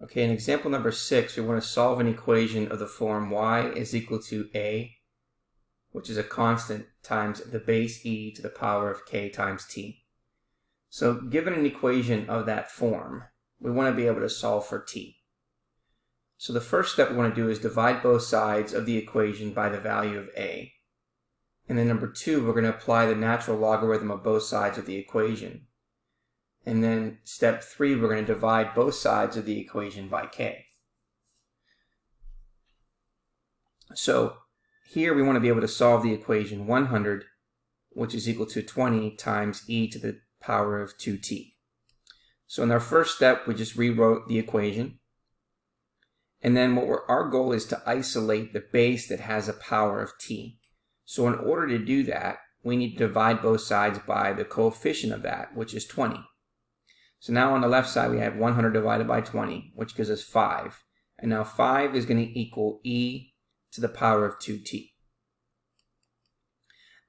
Okay, in example number 6, we want to solve an equation of the form y is equal to a, which is a constant, times the base e to the power of k times t. So given an equation of that form, we want to be able to solve for t. So the first step we want to do is divide both sides of the equation by the value of a. And then number 2, we're going to apply the natural logarithm of both sides of the equation. And then step 3, we're going to divide both sides of the equation by k. So here we want to be able to solve the equation 100, which is equal to 20 times e to the power of 2t. So in our first step, we just rewrote the equation. And then our goal is to isolate the base that has a power of t. So in order to do that, we need to divide both sides by the coefficient of that, which is 20. So now on the left side, we have 100 divided by 20, which gives us 5. And now 5 is going to equal e to the power of 2t.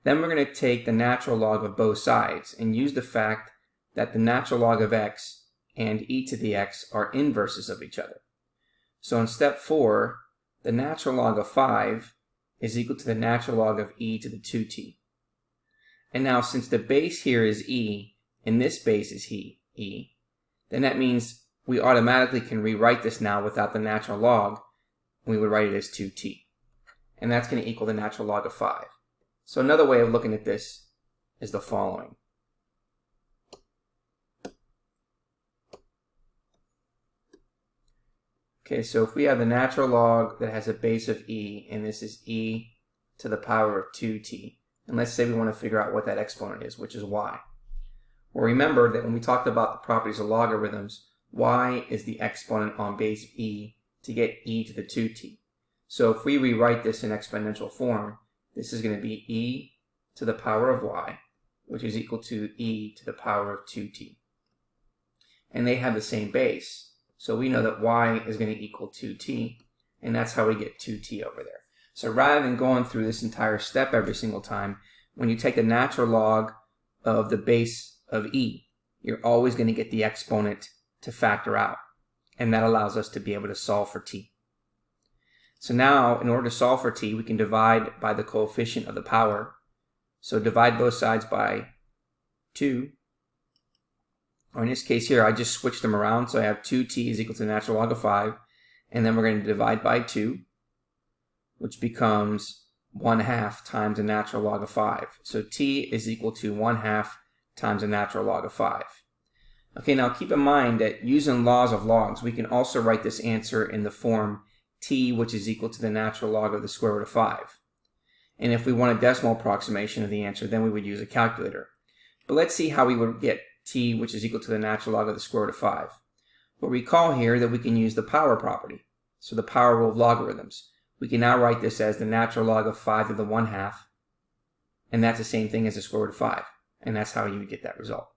Then we're going to take the natural log of both sides and use the fact that the natural log of x and e to the x are inverses of each other. So in step 4, the natural log of 5 is equal to the natural log of e to the 2t. And now since the base here is e and this base is e, then that means we automatically can rewrite this now without the natural log. We would write it as 2t. And that's going to equal the natural log of 5. So another way of looking at this is the following. Okay, so if we have the natural log that has a base of e, and this is e to the power of 2t, and let's say we want to figure out what that exponent is, which is y. Well, remember that when we talked about the properties of logarithms, y is the exponent on base e to get e to the 2t. So if we rewrite this in exponential form, this is going to be e to the power of y, which is equal to e to the power of 2t. And they have the same base, so we know that y is going to equal 2t, and that's how we get 2t over there. So rather than going through this entire step every single time, when you take the natural log of the base of e, you're always going to get the exponent to factor out, and that allows us to be able to solve for t. So now, in order to solve for t, we can divide by the coefficient of the power. So divide both sides by 2, or in this case here, I just switched them around, so I have 2t is equal to the natural log of 5, and then we're going to divide by 2, which becomes 1/2 times the natural log of 5. So t is equal to 1/2 times the natural log of 5. Okay, now keep in mind that using laws of logs, we can also write this answer in the form t, which is equal to the natural log of the square root of 5. And if we want a decimal approximation of the answer, then we would use a calculator. But let's see how we would get t, which is equal to the natural log of the square root of 5. But recall here that we can use the power property, so the power rule of logarithms. We can now write this as the natural log of 5 to the 1/2, and that's the same thing as the square root of 5. And that's how you would get that result.